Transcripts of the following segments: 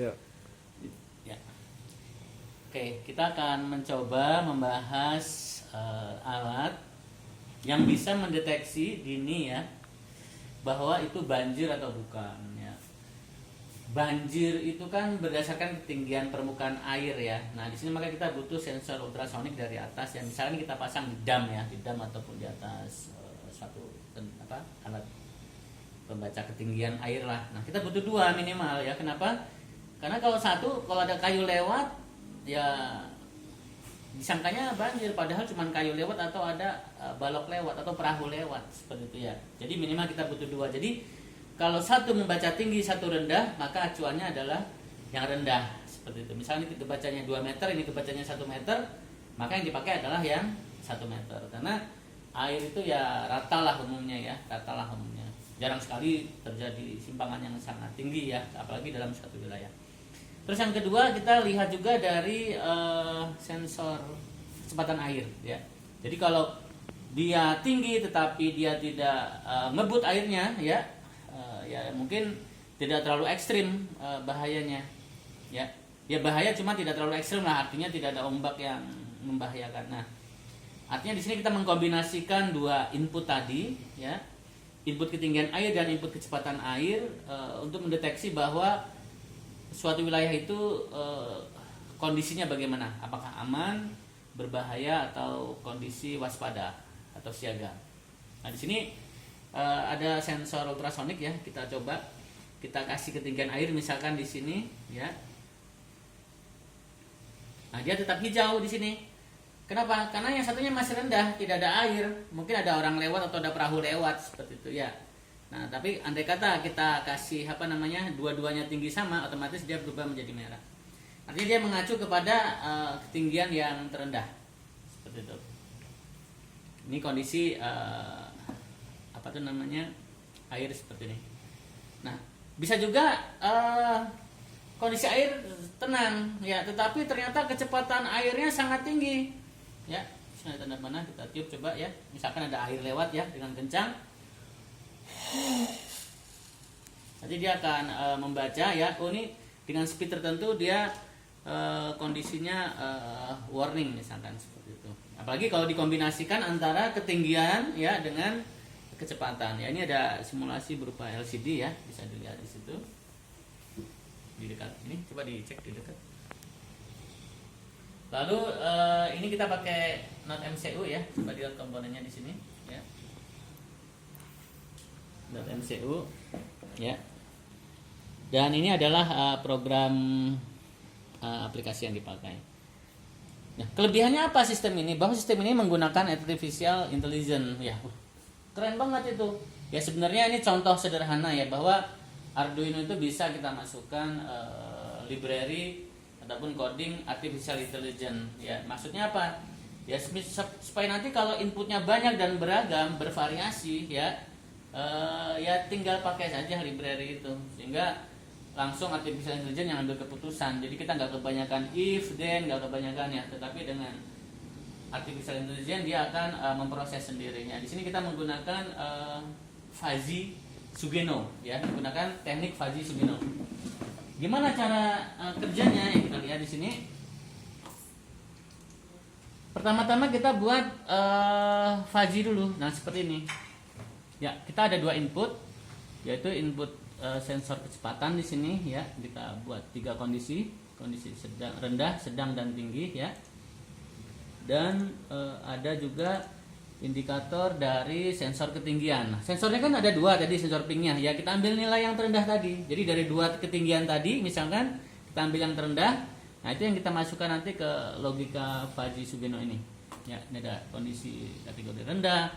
Ya. Ya. Oke, kita akan mencoba membahas alat yang bisa mendeteksi dini ya bahwa itu banjir atau bukan ya. Banjir itu kan berdasarkan ketinggian permukaan air ya. Nah, di sini maka kita butuh sensor ultrasonik dari atas yang misalnya kita pasang di dam ya, di dam ataupun di atas suatu alat pembaca ketinggian air lah. Nah, kita butuh dua minimal ya. Kenapa? Karena kalau ada kayu lewat ya disangkanya banjir, padahal cuma kayu lewat atau ada balok lewat atau perahu lewat seperti itu ya. Jadi minimal kita butuh dua. Jadi kalau satu membaca tinggi, satu rendah, maka acuannya adalah yang rendah seperti itu. Misalnya ini kebacanya 2 meter, ini kebacanya 1 meter, maka yang dipakai adalah yang 1 meter. Karena air itu ya rata lah umumnya. Jarang sekali terjadi simpangan yang sangat tinggi ya, apalagi dalam suatu wilayah. Terus yang kedua kita lihat juga dari sensor kecepatan air ya. Jadi kalau dia tinggi tetapi dia tidak ngebut airnya ya, ya mungkin tidak terlalu ekstrim bahayanya ya. Ya bahaya cuma tidak terlalu ekstrim lah, artinya tidak ada ombak yang membahayakan. Nah, artinya di sini kita mengkombinasikan dua input tadi ya, input ketinggian air dan input kecepatan air untuk mendeteksi bahwa suatu wilayah itu kondisinya bagaimana, apakah aman, berbahaya atau kondisi waspada atau siaga. Nah, di sini ada sensor ultrasonik ya, kita coba kita kasih ketinggian air misalkan di sini ya. Nah, dia tetap hijau di sini. Kenapa? Karena yang satunya masih rendah, tidak ada air. Mungkin ada orang lewat atau ada perahu lewat seperti itu ya. Nah, tapi andai kata kita kasih dua-duanya tinggi sama, otomatis dia berubah menjadi merah. Artinya dia mengacu kepada ketinggian yang terendah. Seperti itu. Ini kondisi air seperti ini. Nah, bisa juga kondisi air tenang ya, tetapi ternyata kecepatan airnya sangat tinggi. Ya, misalnya tanda mana kita tiup coba ya. Misalkan ada air lewat ya dengan kencang. Nanti dia akan membaca ya, oh ini dengan speed tertentu dia kondisinya warning misalkan seperti itu. Apalagi kalau dikombinasikan antara ketinggian ya dengan kecepatan. Ya, ini ada simulasi berupa LCD ya, bisa dilihat di situ. Di dekat ini coba dicek di dekat. Lalu ini kita pakai not MCU ya, coba dilihat komponennya di sini ya. Not MCU ya. Dan ini adalah program aplikasi yang dipakai. Nah, kelebihannya apa sistem ini? Bahwa sistem ini menggunakan artificial intelligence ya. Keren banget itu. Ya sebenarnya ini contoh sederhana ya, bahwa Arduino itu bisa kita masukkan library ataupun coding artificial intelligence ya. Maksudnya apa? Ya supaya nanti kalau inputnya banyak dan beragam, bervariasi ya, ya tinggal pakai saja library itu, sehingga langsung artificial intelligence yang ambil keputusan. Jadi kita nggak kebanyakan if then, nggak kebanyakan ya, tetapi dengan artificial intelligence dia akan memproses sendirinya. Di sini kita menggunakan fuzzy Sugeno ya, menggunakan teknik fuzzy Sugeno. Gimana cara kerjanya yang kita lihat di sini? Pertama-tama kita buat fuzzy dulu. Nah, seperti ini. Ya, kita ada dua input, yaitu input sensor kecepatan di sini ya. Kita buat 3 kondisi sedang, rendah, sedang dan tinggi ya. Dan ada juga indikator dari sensor ketinggian. Nah, sensornya kan ada 2 tadi, sensor pingnya ya, kita ambil nilai yang terendah tadi. Jadi dari 2 ketinggian tadi misalkan kita ambil yang terendah. Nah, itu yang kita masukkan nanti ke logika fuzzy Sugeno ini ya. Ini ada kondisi kategori rendah,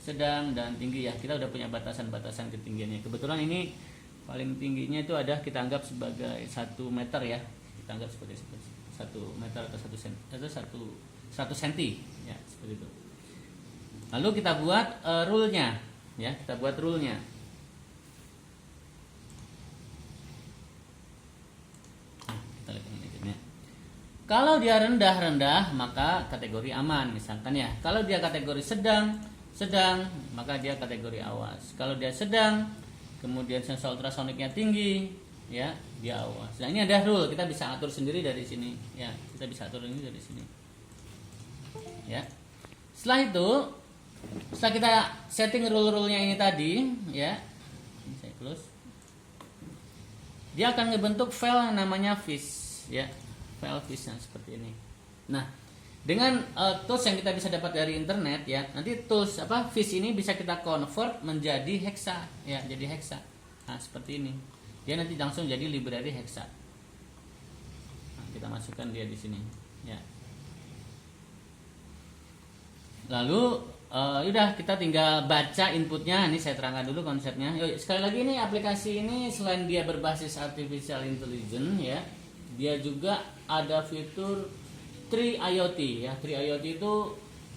sedang dan tinggi ya. Kita udah punya batasan-batasan ketinggiannya. Kebetulan ini paling tingginya itu ada kita anggap sebagai 1 meter ya. Kita anggap sebagai 1 meter atau 1 cm atau 100 cm ya, seperti itu. Lalu kita buat rule-nya ya, kita buat rule-nya. Nah, kita lihat ini. Kalau dia rendah-rendah maka kategori aman misalkan ya. Kalau dia kategori sedang, maka dia kategori awas. Kalau dia sedang, kemudian sensor ultrasoniknya tinggi, ya dia awas. Nah ini ada rule, kita bisa atur sendiri dari sini ya, kita bisa atur ini dari sini ya. Setelah itu, setelah kita setting rule-rule-nya ini tadi ya, ini saya close, dia akan ngebentuk file yang namanya fish ya, file fish yang seperti ini. Nah dengan tools yang kita bisa dapat dari internet ya, nanti tools fish ini bisa kita convert menjadi hexa ya, jadi hexa. Nah seperti ini, dia nanti langsung jadi library hexa. Nah, kita masukkan dia di sini ya. Lalu udah kita tinggal baca inputnya. Ini saya terangkan dulu konsepnya. Yuk, sekali lagi ini aplikasi ini selain dia berbasis artificial intelligence ya, dia juga ada fitur 3 IoT ya. 3 IoT itu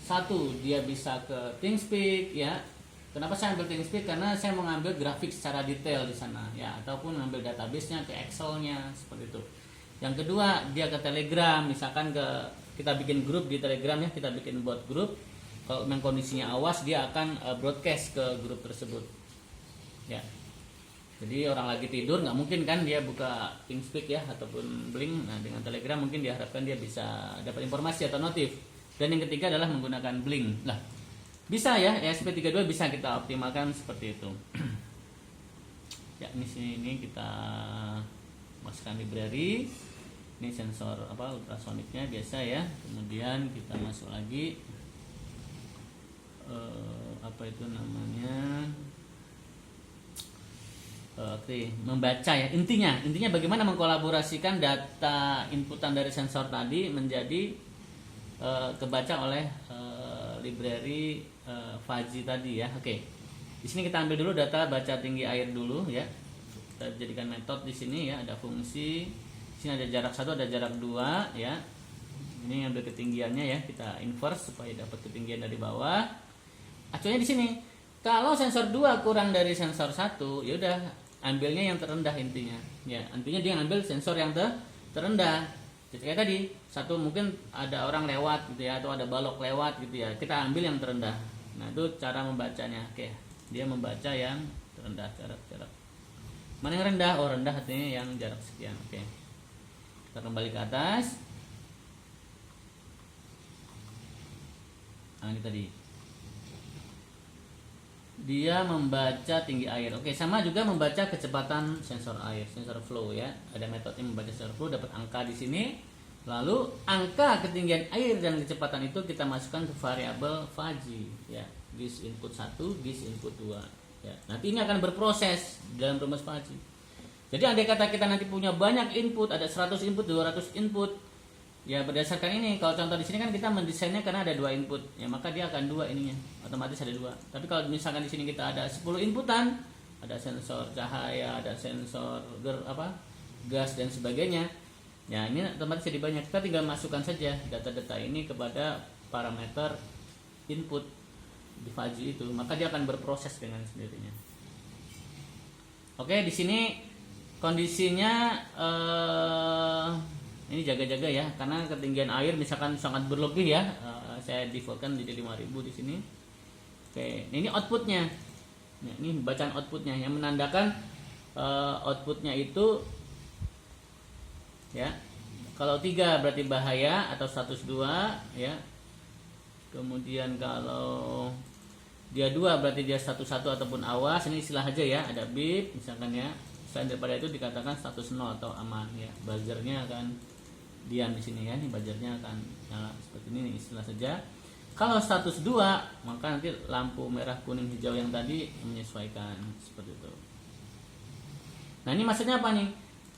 satu, dia bisa ke ThingSpeak ya. Kenapa saya ambil ThingSpeak? Karena saya mau ngambil grafik secara detail di sana ya, ataupun ngambil database-nya ke Excel-nya seperti itu. Yang kedua, dia ke Telegram, misalkan kita bikin grup di Telegram ya, kita bikin bot grup. Kalau memang kondisinya awas, dia akan broadcast ke grup tersebut ya. Jadi orang lagi tidur nggak mungkin kan dia buka ThingSpeak ya ataupun Blink. Nah dengan Telegram mungkin diharapkan dia bisa dapat informasi atau notif. Dan yang ketiga adalah menggunakan Blink. Nah bisa ya, ESP32 bisa kita optimalkan seperti itu. Ya ini kita masukkan library. Ini sensor ultrasoniknya biasa ya. Kemudian kita masuk lagi itu namanya membaca ya. Intinya bagaimana mengkolaborasikan data inputan dari sensor tadi menjadi kebaca oleh library Fuzzy tadi ya. Oke. Di sini kita ambil dulu data baca tinggi air dulu ya. Kita jadikan metode di sini ya, ada fungsi. Di sini ada jarak 1, ada jarak 2 ya. Ini ambil ketinggiannya ya, kita inverse supaya dapat ketinggian dari bawah. Acuannya di sini. Kalau sensor 2 kurang dari sensor 1, ya udah ambilnya yang terendah intinya. Ya, intinya dia ngambil sensor yang terendah. Jadi kayak tadi, satu mungkin ada orang lewat gitu ya, atau ada balok lewat gitu ya. Kita ambil yang terendah. Nah, itu cara membacanya. Oke. Dia membaca yang terendah, jarak. Mana yang rendah? Oh, rendah artinya yang jarak sekian. Oke. Kita kembali ke atas. Nah, ini tadi. Dia membaca tinggi air. Oke, sama juga membaca kecepatan sensor air, sensor flow ya. Ada metode membaca sensor flow, dapat angka di sini. Lalu angka ketinggian air dan kecepatan itu kita masukkan ke variabel Fuzzy ya. This input 1, this input 2 ya. Nanti ini akan berproses dalam rumus Fuzzy. Jadi andai kata kita nanti punya banyak input, ada 100 input, 200 input. Ya berdasarkan ini, kalau contoh di sini kan kita mendesainnya karena ada 2 input, ya maka dia akan 2 ininya, otomatis ada 2. Tapi kalau misalkan di sini kita ada 10 inputan, ada sensor cahaya, ada sensor gas dan sebagainya. Ya ini otomatis jadi banyak. Kita tinggal masukkan saja data-data ini kepada parameter input di Fuzzy itu, maka dia akan berproses dengan sendirinya. Oke, di sini kondisinya ini jaga-jaga ya, karena ketinggian air misalkan sangat berlebih ya, saya defaultkan di 5000 di sini. Oke, ini outputnya. Ya, ini bacaan outputnya yang menandakan outputnya itu ya. Kalau 3 berarti bahaya atau status 2 ya. Kemudian kalau dia 2 berarti dia status 1 ataupun awas. Ini istilah aja ya, ada beep misalkan ya. Selain daripada itu dikatakan status 0 atau aman ya. Buzzernya akan diam di sini ya. Ini buzzernya akan nyala seperti ini, istilah saja. Kalau status 2 maka nanti lampu merah, kuning, hijau yang tadi menyesuaikan seperti itu. Nah, ini maksudnya apa nih?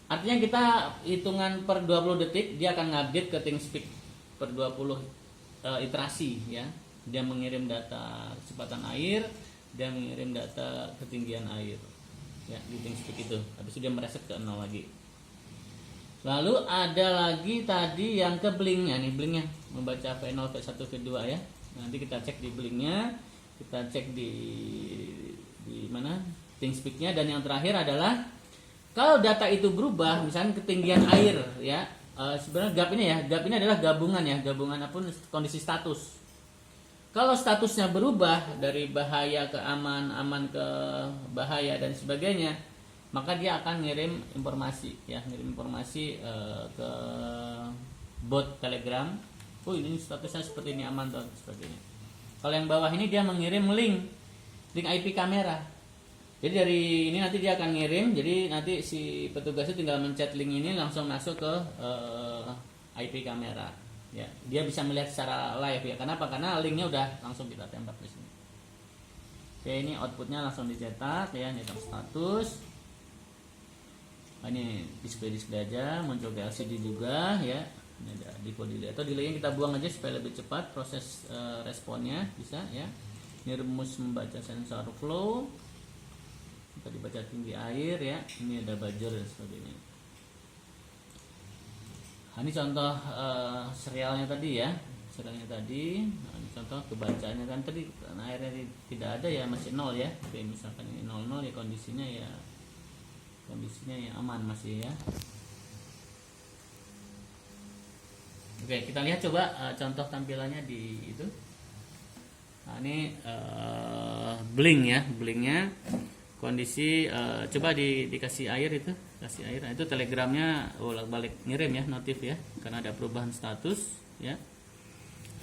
Artinya kita hitungan per 20 detik dia akan ngupdate ke ThingSpeak per 20 iterasi ya. Dia mengirim data kecepatan air, dia mengirim data ketinggian air ya di ThingSpeak itu. Habis itu dia mereset ke 0 lagi. Lalu ada lagi tadi yang ke blinknya nih, blinknya membaca V0, V1, V2 ya. Nanti kita cek di blinknya, kita cek di mana ThingSpeaknya, dan yang terakhir adalah kalau data itu berubah, misalnya ketinggian air ya, sebenarnya gap ini adalah gabungan ya, gabungan apapun kondisi status. Kalau statusnya berubah dari bahaya ke aman, aman ke bahaya dan sebagainya, maka dia akan ngirim informasi ya, ngirim informasi ke bot Telegram. Oh, ini statusnya seperti ini, aman dan sebagainya. Kalau yang bawah ini dia mengirim link IP kamera. Jadi dari ini nanti dia akan ngirim, jadi nanti si petugas itu tinggal mencet link ini langsung masuk ke IP kamera. Ya, dia bisa melihat secara live ya. Kenapa? Karena linknya udah langsung kita tembak di sini. Oke, ini outputnya langsung dicetak ya, nyetak status. Ini display aja, muncul ke LCD juga ya. Ini ada delay atau delaynya kita buang aja supaya lebih cepat proses responnya bisa ya. Ini rumus membaca sensor flow, kita dibaca tinggi air ya. Ini ada buzzer dan sebagainya. Nah, ini contoh serialnya tadi ya, serialnya tadi. Nah, ini contoh kebacanya kan tadi airnya tidak ada ya, masih 0 ya. Oke, misalkan ini 00 ya, kondisinya ya aman masih ya. Oke, kita lihat coba contoh tampilannya di itu. Nah, ini blink ya, blinknya kondisi coba dikasih air itu, kasih air. Nah, itu telegramnya bolak-balik ngirim ya, notif ya, karena ada perubahan status ya.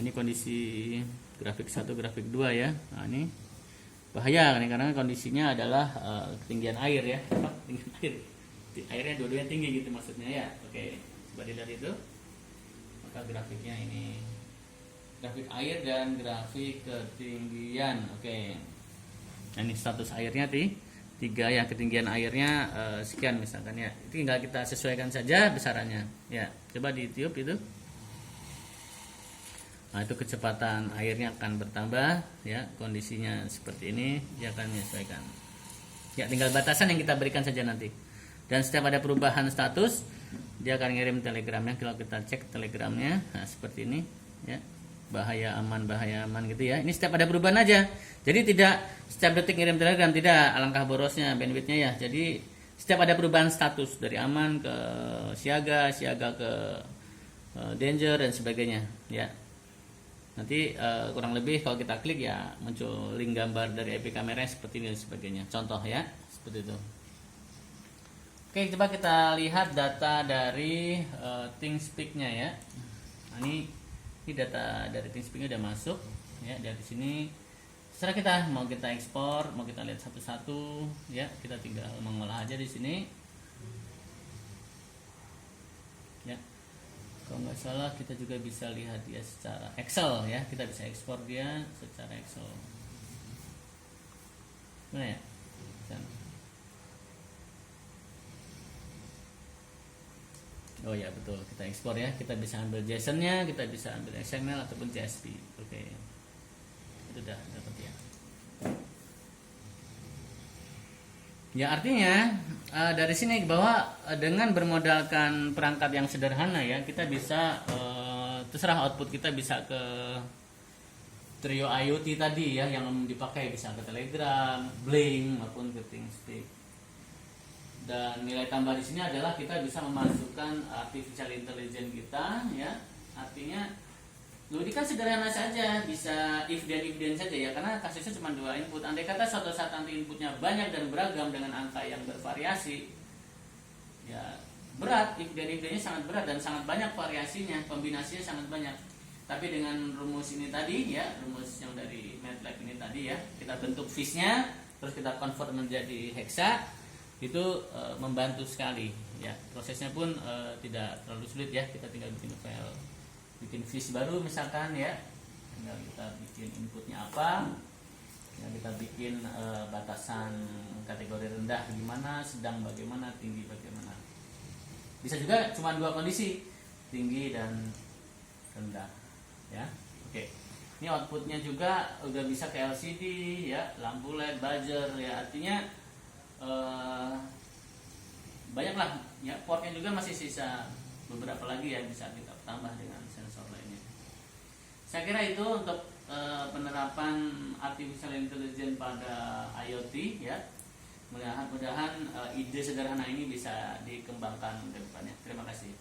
Ini kondisi grafik 1, grafik 2 ya. Nah, ini bahaya nih karena kondisinya adalah ketinggian air ya, ketinggian air. Airnya dua-duanya tinggi gitu maksudnya ya. Oke, coba dilihat itu. Grafiknya ini grafik air dan grafik ketinggian. Oke, nah, ini status airnya 3 ya, ketinggian airnya sekian misalkan ya. Itu tinggal kita sesuaikan saja besarannya ya. Coba ditiup itu. Nah, itu kecepatan airnya akan bertambah ya, kondisinya seperti ini dia akan menyesuaikan ya, tinggal batasan yang kita berikan saja nanti. Dan setiap ada perubahan status dia akan ngirim telegramnya. Kalau kita cek telegramnya, nah seperti ini ya, bahaya aman gitu ya. Ini setiap ada perubahan aja, jadi tidak setiap detik ngirim telegram, tidak, alangkah borosnya bandwidthnya ya. Jadi setiap ada perubahan status dari aman ke siaga ke danger dan sebagainya ya. Nanti kurang lebih kalau kita klik ya muncul link gambar dari IP kamera seperti ini dan sebagainya, contoh ya seperti itu. Oke, coba kita lihat data dari ThingSpeak-nya ya. Nah, ini data dari ThingSpeak-nya udah masuk ya. Dari sini setelah kita mau kita ekspor, mau kita lihat satu-satu ya, kita tinggal mengolah aja di sini ya. Kalau nggak salah kita juga bisa lihat dia secara Excel ya, kita bisa ekspor dia secara Excel. Mana ya? Oh ya betul, kita ekspor ya, kita bisa ambil JSON-nya, kita bisa ambil XML ataupun CSV. Oke, itu udah dapat ya. Ya artinya dari sini bahwa dengan bermodalkan perangkat yang sederhana ya, kita bisa terserah output kita bisa ke trio IoT tadi ya, yang dipakai bisa ke Telegram, Blink maupun ke ThingSpeak. Dan nilai tambah di sini adalah kita bisa memasukkan artificial intelligence kita ya. Artinya ini kan sederhana saja, bisa if then saja ya, karena kasusnya cuma 2 input. Andai kata suatu saat nanti inputnya banyak dan beragam dengan angka yang bervariasi ya, berat, if then-nya sangat berat dan sangat banyak variasinya, kombinasinya sangat banyak. Tapi dengan rumus ini tadi ya, rumus yang dari MATLAB ini tadi ya, kita bentuk fish-nya terus kita convert menjadi hexa, itu membantu sekali ya. Prosesnya pun tidak terlalu sulit ya, kita tinggal bikin fish baru misalkan ya, tinggal kita bikin inputnya apa ya, kita bikin batasan kategori rendah gimana, sedang bagaimana, tinggi bagaimana. Bisa juga cuma 2 kondisi, tinggi dan rendah ya. Oke, ini outputnya juga udah bisa ke LCD ya, lampu LED, buzzer ya. Artinya banyaklah ya, portnya juga masih sisa beberapa lagi ya, bisa kita tambah dengan sensor lainnya. Saya kira itu untuk penerapan artificial intelligence pada IoT ya. Mudah-mudahan ide sederhana ini bisa dikembangkan ke depannya. Terima kasih.